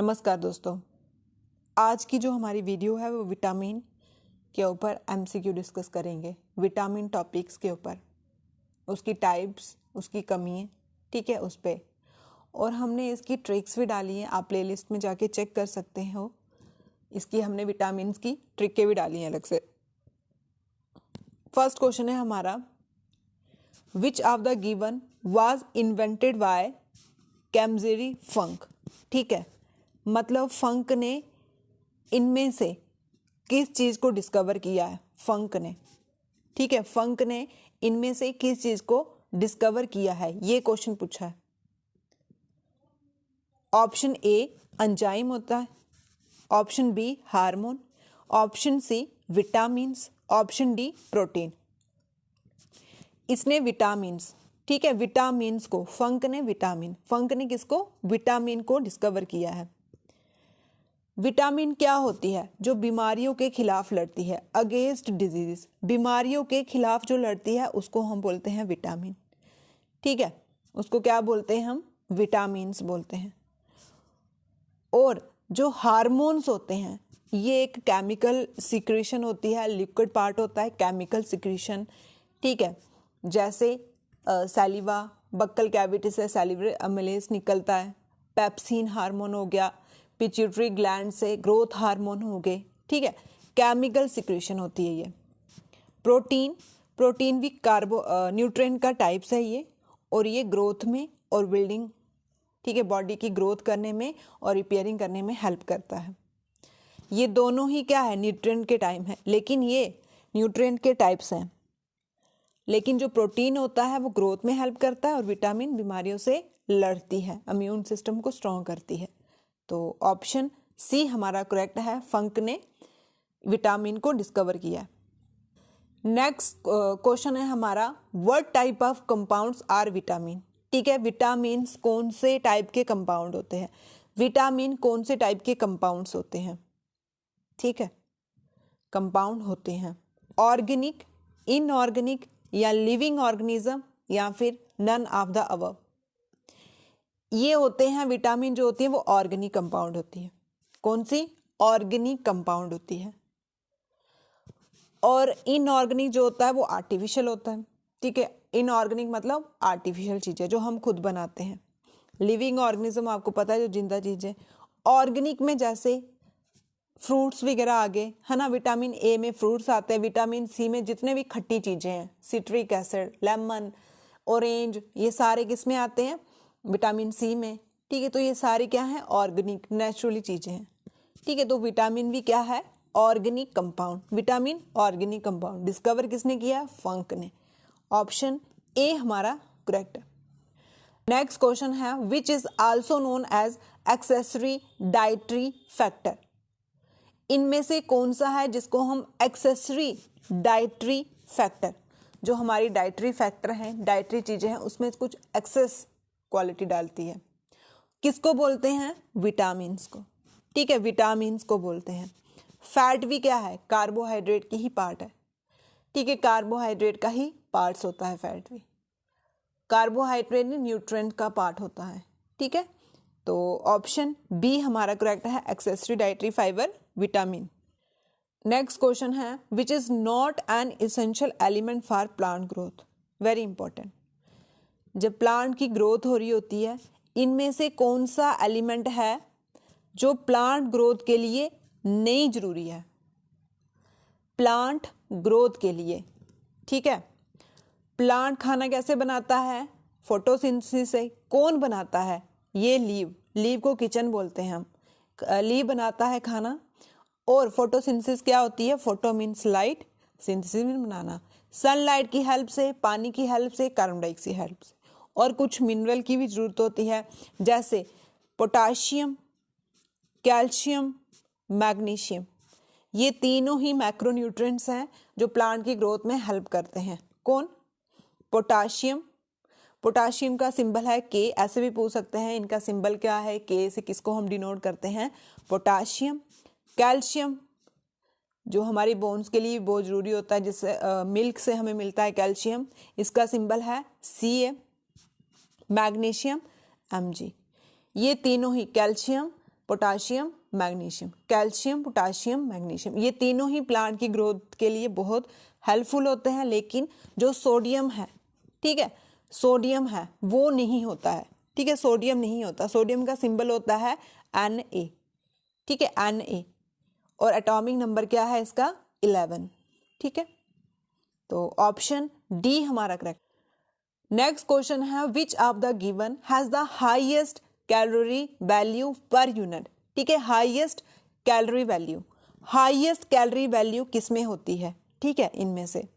नमस्कार दोस्तों, आज की जो हमारी वीडियो है वो विटामिन के ऊपर एमसीक्यू डिस्कस करेंगे। विटामिन टॉपिक्स के ऊपर, उसकी टाइप्स, उसकी कमियाँ, ठीक है, उस पर। और हमने इसकी ट्रिक्स भी डाली हैं, आप प्लेलिस्ट में जाके चेक कर सकते हो। इसकी हमने विटामिन की ट्रिकें भी डाली हैं अलग से। फर्स्ट क्वेश्चन है हमारा, which of the given was invented by Casimir Funk. ठीक है, मतलब फंक ने इनमें से किस चीज़ को डिस्कवर किया है, फंक ने। ठीक है, फंक ने इनमें से किस चीज़ को डिस्कवर किया है, ये क्वेश्चन पूछा है। ऑप्शन ए एंजाइम होता है, option B hormone, option C vitamins, option D protein. इसने विटामिन्स, ठीक है, विटामिन्स को, फंक ने किसको, विटामिन को डिस्कवर किया है। विटामिन क्या होती है, जो बीमारियों के खिलाफ लड़ती है, अगेंस्ट डिजीज, बीमारियों के खिलाफ जो लड़ती है उसको हम बोलते हैं विटामिन। ठीक है, उसको क्या बोलते हैं हम, विटामिन्स बोलते हैं। और जो हार्मोन्स होते हैं, ये एक केमिकल सिक्रीशन होती है, लिक्विड पार्ट होता है, केमिकल सिक्रीशन। ठीक है, जैसे सैलिवा, बक्कल कैविटी से सैलिवरी अम्लेज निकलता है, पेप्सिन हार्मोन हो गया, पिट्यूटरी ग्लैंड से ग्रोथ हार्मोन हो गए। ठीक है, केमिकल सिक्रीशन होती है ये। प्रोटीन भी न्यूट्रिएंट का टाइप्स है ये, और ये ग्रोथ में और बिल्डिंग, ठीक है, बॉडी की ग्रोथ करने में और रिपेयरिंग करने में हेल्प करता है। ये दोनों ही क्या है, न्यूट्रिएंट के टाइम है, लेकिन ये न्यूट्रिएंट के टाइप्स हैं। लेकिन जो प्रोटीन होता है वो ग्रोथ में हेल्प करता है, और विटामिन बीमारियों से लड़ती है, इम्यून सिस्टम को स्ट्रॉन्ग करती है। तो ऑप्शन सी हमारा करेक्ट है, फंक ने विटामिन को डिस्कवर किया। नेक्स्ट क्वेश्चन है हमारा, what type of compounds are vitamin. ठीक है, विटामिन कौन से टाइप के कंपाउंड होते हैं, विटामिन कौन से टाइप के कंपाउंड्स होते हैं। ठीक है, कंपाउंड होते हैं ऑर्गेनिक, इनऑर्गेनिक, या लिविंग ऑर्गेनिज्म, या फिर नन ऑफ द अबव। ये होते हैं विटामिन, जो होती है वो ऑर्गेनिक कंपाउंड होती है। कौन सी, ऑर्गेनिक कंपाउंड होती है। और इनऑर्गेनिक जो होता है वो आर्टिफिशियल होता है। ठीक है, इनऑर्गेनिक मतलब आर्टिफिशियल चीज़ें जो हम खुद बनाते हैं। लिविंग ऑर्गेनिज्म आपको पता है, जो जिंदा चीज़ें। ऑर्गेनिक में जैसे फ्रूट्स वगैरह आ गए, है ना, विटामिन ए में फ्रूट्स आते हैं, विटामिन सी में जितने भी खट्टी चीज़ें हैं, सिट्रिक एसिड, लेमन, ऑरेंज, ये सारे किस में आते हैं, विटामिन सी में। ठीक है, तो ये सारे क्या हैं, ऑर्गेनिक नेचुरली चीज़ें हैं। ठीक है, तो विटामिन भी क्या है, organic compound. Vitamin organic compound discover किसने किया, फंक ने। ऑप्शन ए हमारा करेक्ट है। नेक्स्ट क्वेश्चन है, which is also known as accessory dietary factor. इनमें से कौन सा है जिसको हम एक्सेसरी डाइटरी फैक्टर, जो हमारी डाइटरी फैक्टर है, डाइटरी चीजें हैं, उसमें कुछ एक्सेस क्वालिटी डालती है, किसको बोलते हैं, विटामिन्स को। ठीक है, विटामिन्स को बोलते हैं। फैट भी क्या है, कार्बोहाइड्रेट की ही पार्ट है। ठीक है, कार्बोहाइड्रेट का ही पार्ट्स होता है फैट भी। कार्बोहाइड्रेट न्यूट्रिएंट का पार्ट होता है। ठीक है, तो ऑप्शन बी हमारा करेक्ट है, accessory dietary fibre vitamin. Next question है, which is not an essential element for plant growth. Very important, जब प्लांट की ग्रोथ हो रही होती है, इनमें से कौन सा एलिमेंट है जो प्लांट ग्रोथ के लिए नहीं जरूरी है, प्लांट ग्रोथ के लिए। ठीक है, प्लांट खाना कैसे बनाता है, फोटोसिंथेसिस से। कौन बनाता है, ये लीव को किचन बोलते हैं हम। लीव बनाता है खाना, और फोटोसिंथेसिस क्या होती है, photo means light, synthesis means बनाना, सनलाइट की हेल्प से, पानी की हेल्प से, कार्बन डाइऑक्साइड की हेल्प से। और कुछ मिनरल की भी जरूरत होती है, जैसे पोटाशियम, कैल्शियम, मैग्नीशियम। ये तीनों ही मैक्रोन्यूट्रिएंट्स हैं जो प्लांट की ग्रोथ में हेल्प करते हैं। कौन, पोटाशियम, पोटाशियम का सिंबल है के, ऐसे भी पूछ सकते हैं इनका सिंबल क्या है, के से किसको हम डिनोट करते हैं, पोटाशियम। कैल्शियम जो हमारी बोन्स के लिए बहुत जरूरी होता है, जिससे मिल्क से हमें मिलता है कैल्शियम, इसका सिंबल है Ca। Magnesium Mg। ये तीनों ही, calcium, potassium, magnesium, calcium, potassium, magnesium. ये तीनों ही प्लांट की ग्रोथ के लिए बहुत हेल्पफुल होते हैं, लेकिन जो सोडियम है, ठीक है, सोडियम है वो नहीं होता है, ठीक है, सोडियम नहीं होता। सोडियम का सिंबल होता है Na, ठीक है, Na, और एटॉमिक नंबर क्या है इसका 11, ठीक है। तो ऑप्शन डी हमारा करेक्ट। नेक्स्ट क्वेश्चन है which of the given has the highest calorie value per unit, ठीक है, highest calorie value. Highest calorie value किस में होती है, ठीक है, इनमें से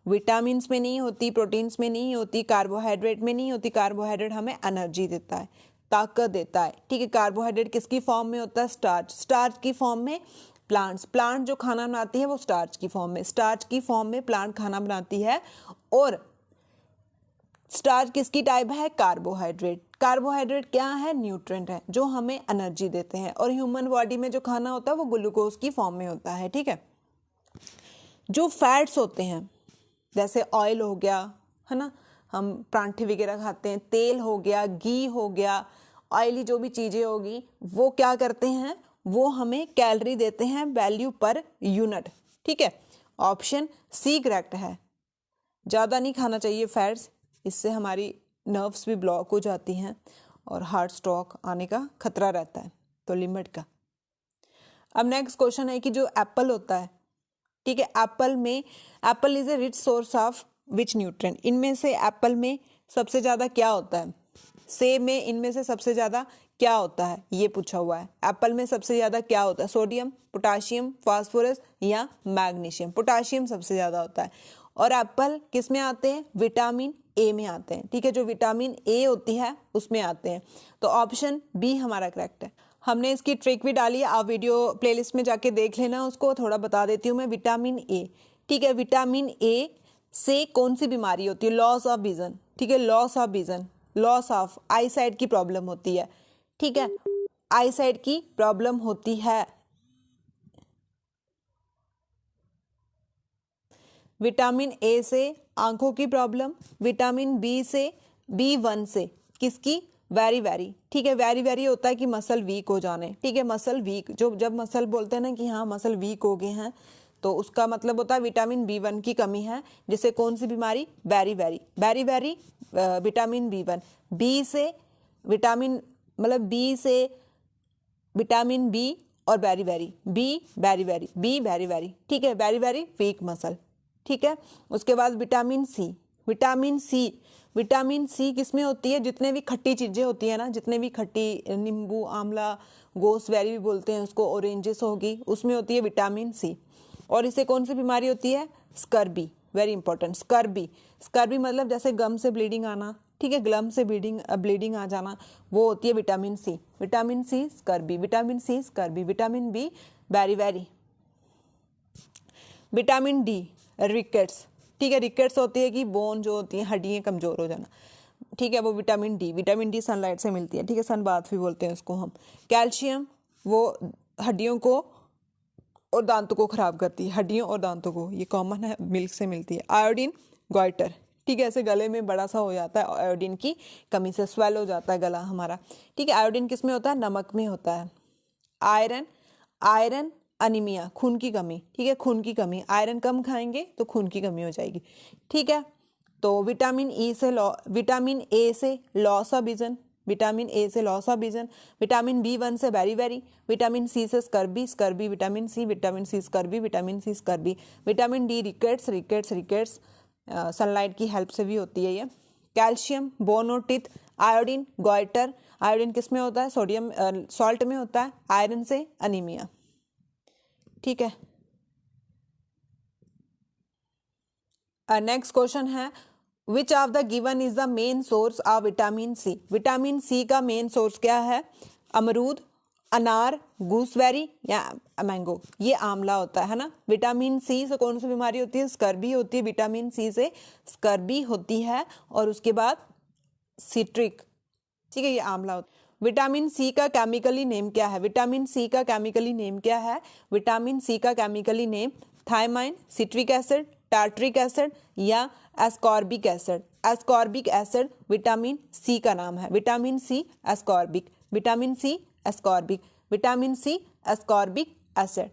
विटामिन में नहीं होती, प्रोटीन्स में नहीं होती, कार्बोहाइड्रेट में नहीं होती। कार्बोहाइड्रेट हमें एनर्जी देता है, ताकत देता है, ठीक है। कार्बोहाइड्रेट किसकी फॉर्म में होता है, स्टार्च, स्टार्च की फॉर्म में प्लांट जो खाना बनाती है वो स्टार्च की फॉर्म में, स्टार्च की फॉर्म में प्लांट खाना बनाती है। और स्टार्च किसकी टाइप है, कार्बोहाइड्रेट। कार्बोहाइड्रेट क्या है, न्यूट्रिएंट है जो हमें एनर्जी देते हैं। और ह्यूमन बॉडी में जो खाना होता है वो ग्लूकोज की फॉर्म में होता है, ठीक है। जो फैट्स होते हैं जैसे ऑयल हो गया, है ना, हम परांठे वगैरह खाते हैं, तेल हो गया, घी हो गया, ऑयली जो भी चीज़ें होगी वो क्या करते हैं, वो हमें कैलोरी देते हैं वैल्यू पर यूनिट, ठीक है। ऑप्शन सी करेक्ट है। ज़्यादा नहीं खाना चाहिए फैट्स, इससे हमारी नर्व्स भी ब्लॉक हो जाती हैं और हार्ट स्ट्रोक आने का खतरा रहता है, तो लिमिट का। अब नेक्स्ट क्वेश्चन है कि जो एप्पल होता है, ठीक है, Apple is a rich source of which nutrient. इनमें से एप्पल में सबसे ज़्यादा क्या होता है, सेब में इनमें से सबसे ज़्यादा क्या होता है, ये पूछा हुआ है। एप्पल में सबसे ज़्यादा क्या होता है, सोडियम, पोटाशियम, फास्फोरस या मैग्नीशियम। पोटाशियम सबसे ज़्यादा होता है। और एप्पल किस में आते हैं, विटामिन ए में आते हैं, ठीक है, जो विटामिन ए होती है उसमें आते हैं। तो ऑप्शन बी हमारा करेक्ट है। हमने इसकी ट्रिक भी डाली है, आप वीडियो प्लेलिस्ट में जाके देख लेना, उसको थोड़ा बता देती हूँ मैं। विटामिन ए, ठीक है, विटामिन ए से कौन सी बीमारी होती है, लॉस ऑफ विजन, ठीक है, loss of vision, loss of I site की प्रॉब्लम होती है, ठीक है, आई साइट की प्रॉब्लम होती है। विटामिन ए से आंखों की प्रॉब्लम, विटामिन बी से, B1 से किसकी, वेरी वेरी, ठीक है, वेरी वेरी होता है कि मसल वीक हो जाने, ठीक है, मसल वीक, जो जब मसल बोलते हैं ना कि हाँ मसल वीक हो गए हैं, तो उसका मतलब होता है विटामिन B1 की कमी है, जिससे कौन सी बीमारी, वेरी वेरी, वेरी वेरी विटामिन B1। बी से विटामिन, मतलब बी से विटामिन बी और वेरी वेरी, बी वेरी वेरी, बी वेरी वेरी, ठीक है, वेरी वेरी वीक मसल, ठीक है। उसके बाद vitamin C, vitamin C, vitamin C किसमें होती है, जितने भी खट्टी चीज़ें होती है ना, जितने भी खट्टी, नींबू, आंवला, गोसबेरी भी बोलते हैं उसको, ऑरेंजेस होगी, उसमें होती है विटामिन सी। और इससे कौन सी बीमारी होती है, scurvy, very important, scurvy. Scurvy मतलब जैसे गम से ब्लीडिंग आना, ठीक है, गम से ब्लीडिंग आ जाना, वो होती है vitamin C. Vitamin C scurvy, vitamin C scurvy, vitamin B वेरी वेरी। विटामिन डी रिकेट्स, ठीक है, रिकेट्स होती है कि बोन जो होती है, हड्डियाँ कमज़ोर हो जाना, ठीक है, वो vitamin D, vitamin D sunlight से मिलती है, ठीक है, सनबाथ भी बोलते हैं उसको हम। कैल्शियम वो हड्डियों को और दांतों को खराब करती है, हड्डियों और दांतों को, ये कॉमन है, मिल्क से मिलती है। आयोडीन गॉइटर, ठीक है, ऐसे गले में बड़ा सा हो जाता है, आयोडीन की कमी से स्वेल हो जाता है गला हमारा, ठीक है। आयोडीन किस में होता है, नमक में होता है। आयरन, आयरन अनीमिया, खून की कमी, ठीक है, खून की कमी, आयरन कम खाएंगे तो खून की कमी हो जाएगी, ठीक है। तो विटामिन ए से loss of vision, vitamin A से loss of vision, vitamin B1 से वेरी वेरी, विटामिन सी से scurvy, scurvy, vitamin C scurvy, vitamin C scurvy, vitamin D rickets, rickets, rickets, sunlight की हेल्प से भी होती है ये। कैल्शियम बोन और टिथ, आयोडीन गॉइटर, आयोडीन किस में होता है, सोडियम सॉल्ट में होता है, आयरन से अनीमिया, ठीक है। नेक्स्ट क्वेश्चन है which of the given is the main source of vitamin C. Vitamin C का मेन सोर्स क्या है, अमरूद, अनार, गूसबेरी या मैंगो, ये आंवला होता है ना। विटामिन सी से कौन सी बीमारी होती है, स्कर्बी होती है, विटामिन सी से स्कर्बी होती है। और उसके बाद सिट्रिक, ठीक है, ये आंवला होता है। विटामिन सी का केमिकली नेम क्या है, विटामिन सी का केमिकली नेम क्या है, विटामिन सी का chemically name thiamine, citric acid, tartaric acid या ascorbic acid. Ascorbic acid vitamin C का नाम है, vitamin C ascorbic, vitamin C ascorbic, vitamin C ascorbic acid.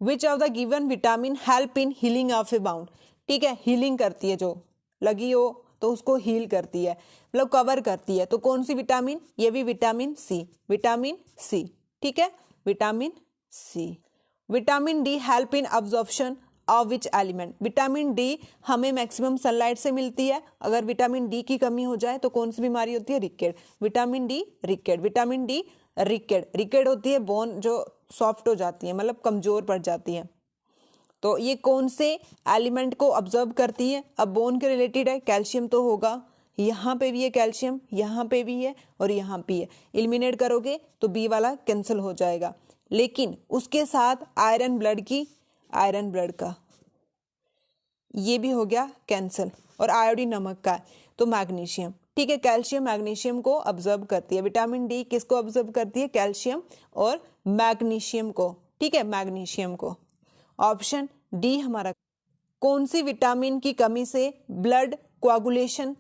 Which of the given vitamin help in healing of a wound, ठीक है, healing करती है, जो लगी हो तो उसको हील करती है, मतलब कवर करती है, तो कौन सी विटामिन, ये भी विटामिन सी, विटामिन सी, ठीक है, vitamin C. Vitamin D help in absorption of which element, vitamin D हमें मैक्सिमम सनलाइट से मिलती है, अगर विटामिन डी की कमी हो जाए तो कौन सी बीमारी होती है, रिकेट, विटामिन डी रिकेट, विटामिन डी रिकेट, रिकेट होती है बोन जो सॉफ्ट हो जाती है, मतलब कमजोर पड़ जाती है, तो ये कौन से एलिमेंट को ऑब्जर्व करती है, अब बोन के रिलेटेड है, कैल्शियम तो होगा, यहाँ पे भी है कैल्शियम, यहाँ पे भी है और यहाँ पे है, एलिमिनेट करोगे तो बी वाला कैंसिल हो जाएगा, लेकिन उसके साथ आयरन ब्लड की, आयरन ब्लड का ये भी हो गया कैंसिल, और आयोडीन नमक का है तो मैग्नीशियम, ठीक है, कैल्शियम मैग्नीशियम को ऑब्जर्व करती है, विटामिन डी किसको ऑब्जर्व करती है, कैल्शियम और मैग्नीशियम को, ठीक है, मैग्नीशियम को। ऑप्शन डी हमारा। कौन सी विटामिन की कमी से ब्लड कोआगुलेशन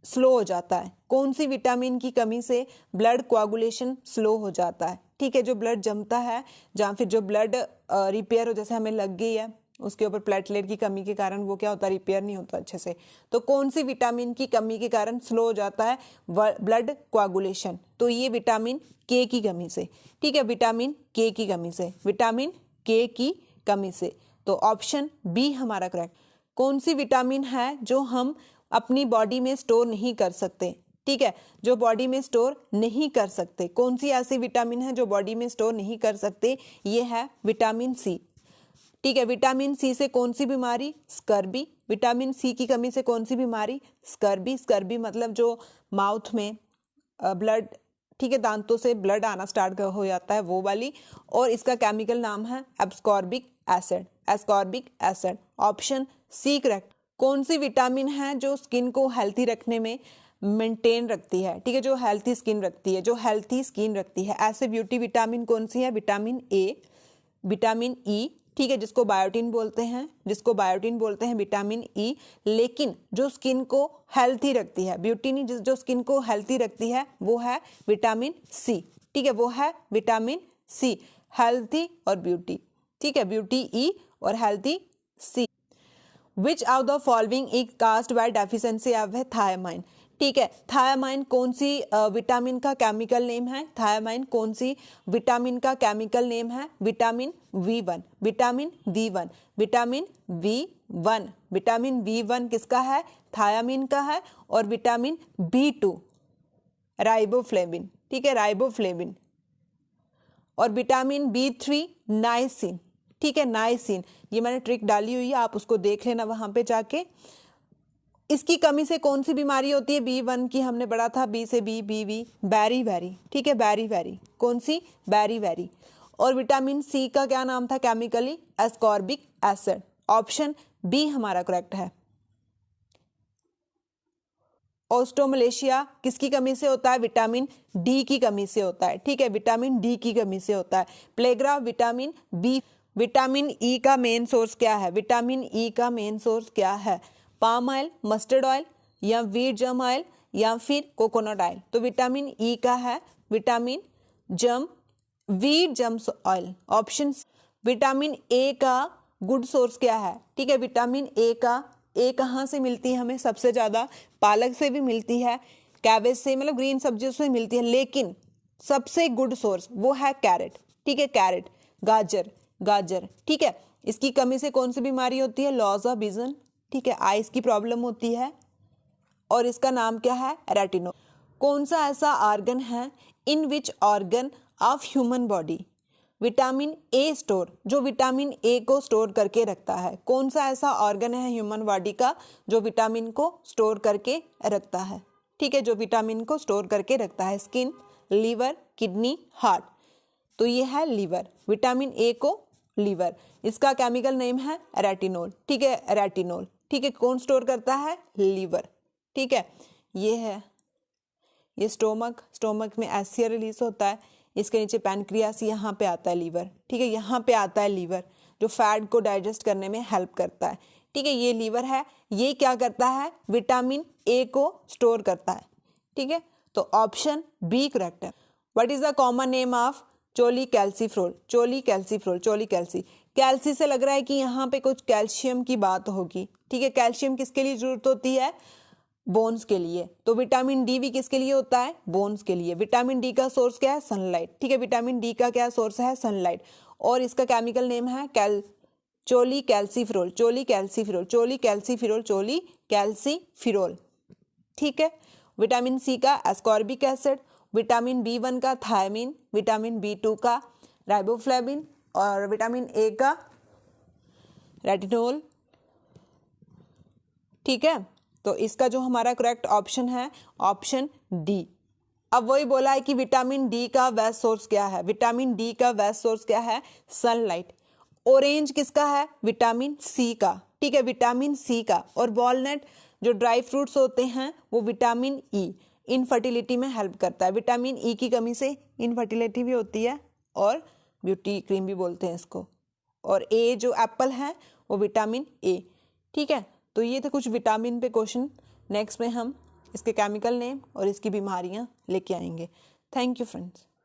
स्लो हो जाता है, कौन सी विटामिन की कमी से ब्लड कोआगुलेशन स्लो हो जाता है, ठीक है, जो ब्लड जमता है या फिर जो ब्लड रिपेयर हो, जैसे हमें लग गई है उसके ऊपर प्लेटलेट की कमी के कारण वो क्या होता है, रिपेयर नहीं होता अच्छे से, तो कौन सी विटामिन की कमी के कारण स्लो हो जाता है ब्लड कोआगुलेशन, तो ये विटामिन के की कमी से, ठीक है, विटामिन के की कमी से, विटामिन के की कमी से, तो ऑप्शन बी हमारा करेक्ट। कौन सी विटामिन है जो हम अपनी बॉडी में स्टोर नहीं कर सकते, ठीक है, जो बॉडी में स्टोर नहीं कर सकते, कौन सी ऐसी विटामिन है जो बॉडी में स्टोर नहीं कर सकते, ये है विटामिन सी, ठीक है, विटामिन सी से कौन सी बीमारी, स्कर्बी, विटामिन सी की कमी से कौन सी बीमारी, स्कर्बी, स्कर्बी मतलब जो माउथ में ब्लड, ठीक है, दांतों से ब्लड आना स्टार्ट हो जाता है वो वाली, और इसका केमिकल नाम है ascorbic acid, ascorbic acid, option C correct. कौन सी विटामिन है जो स्किन को हेल्थी रखने में मेंटेन रखती है, ठीक है, जो हेल्थी स्किन रखती है, जो हेल्थी स्किन रखती है, ऐसे ब्यूटी विटामिन कौन सी है, विटामिन ए, विटामिन ई, ठीक है, जिसको बायोटिन बोलते हैं, जिसको बायोटिन बोलते हैं विटामिन ई, लेकिन जो स्किन को हेल्थी रखती है, ब्यूटी नहीं, जो स्किन को हेल्थी रखती है वो है विटामिन सी, ठीक है, वो है विटामिन सी, हेल्थी और ब्यूटी, ठीक है, ब्यूटी ई और healthy C. Which of the following is caused by deficiency of thiamine, ठीक है, थायमाइन कौन सी विटामिन का केमिकल नेम है, थायमाइन कौन सी विटामिन का केमिकल नेम है, vitamin V1, vitamin V1, vitamin V1, vitamin V1 किसका है, थायामीन का है, और विटामिन B2 राइबोफ्लेविन, ठीक है, राइबोफ्लेविन, और विटामिन B3 नाइसिन, ठीक है, नाइसिन, ये मैंने ट्रिक डाली हुई है, आप उसको देख लेना वहां पे जाके। इसकी कमी से कौन सी बीमारी होती है, B1 की हमने पढ़ा था, बी से बी, बैरी बैरी, ठीक है, बैरी बैरी, कौन सी, बैरी बैरी, और विटामिन सी का क्या नाम था chemically, ascorbic acid, option B हमारा करेक्ट है। ऑस्टोमलेशिया किसकी कमी से होता है, विटामिन डी की कमी से होता है, ठीक है, विटामिन डी की कमी से होता है। Pellagra vitamin B, vitamin E का मेन सोर्स क्या है, विटामिन ई का मेन सोर्स क्या है, पाम ऑयल, मस्टर्ड ऑयल या वीट जम ऑयल या फिर कोकोनट ऑयल, तो विटामिन ई का है विटामिन जम, वीट जम ऑयल, ऑप्शन। विटामिन ए का गुड सोर्स क्या है, ठीक है, विटामिन ए का, ए कहाँ से मिलती है हमें सबसे ज्यादा, पालक से भी मिलती है, कैबेज से, मतलब ग्रीन सब्जियों से मिलती है, लेकिन सबसे गुड सोर्स वो है कैरेट, ठीक है, कैरेट, गाजर, गाजर, ठीक है, इसकी कमी से कौन सी बीमारी होती है, लॉस ऑफ विजन, ठीक है, आइस की प्रॉब्लम होती है, और इसका नाम क्या है, रेटिनो। कौन सा ऐसा ऑर्गन है, in which organ of human body vitamin A store, जो विटामिन ए को स्टोर करके रखता है, कौन सा ऐसा ऑर्गन है ह्यूमन बॉडी का जो विटामिन को स्टोर करके रखता है, ठीक है, जो विटामिन को स्टोर करके रखता है, स्किन, लीवर, किडनी, हार्ट, तो ये है लीवर, विटामिन ए को लीवर, इसका केमिकल नेम है रेटिनोल, ठीक है, रेटिनोल, ठीक है, कौन स्टोर करता है, लीवर, ठीक है, ये है, ये स्टोमक, स्टोमक में एसिड रिलीज होता है, इसके नीचे पैनक्रियास, यहाँ पे आता है लीवर, ठीक है, यहाँ पे आता है लीवर, जो फैट को डाइजेस्ट करने में हेल्प करता है, ठीक है, ये लीवर है, ये क्या करता है, विटामिन ए को स्टोर करता है, ठीक है, तो ऑप्शन बी करेक्ट है। What is the common name of cholecalciferol? Cholecalci calci से लग रहा है कि यहाँ पे कुछ कैल्शियम की बात होगी, ठीक है। कैल्शियम किसके लिए जरूरत होती है? बोन्स के लिए। तो विटामिन डी भी किसके लिए होता है? बोन्स के लिए। विटामिन डी का सोर्स क्या है? सनलाइट, ठीक है। विटामिन डी का क्या सोर्स है? सनलाइट। और इसका केमिकल नेम है चोलीकैल्सिफेरोल, ठीक है। विटामिन सी का एस्कॉर्बिक एसिड, विटामिन बी1 का थायमिन, विटामिन बी2 का राइबोफ्लेविन और विटामिन ए का रेटिनोल, ठीक है। तो इसका जो हमारा करेक्ट ऑप्शन है ऑप्शन डी। अब वही बोला है कि विटामिन डी का बेस्ट सोर्स क्या है? विटामिन डी का बेस्ट सोर्स क्या है? सनलाइट। ऑरेंज किसका है? विटामिन सी का, ठीक है, विटामिन सी का। और वॉलनट, जो ड्राई फ्रूट्स होते हैं, वो विटामिन ई, इनफर्टिलिटी में हेल्प करता है। विटामिन ई की कमी से इनफर्टिलिटी भी होती है और ब्यूटी क्रीम भी बोलते हैं इसको। और ए जो एप्पल है वो विटामिन ए, ठीक है। तो ये थे कुछ विटामिन पे क्वेश्चन। नेक्स्ट में हम इसके केमिकल नेम और इसकी बीमारियां लेके आएंगे। Thank you friends.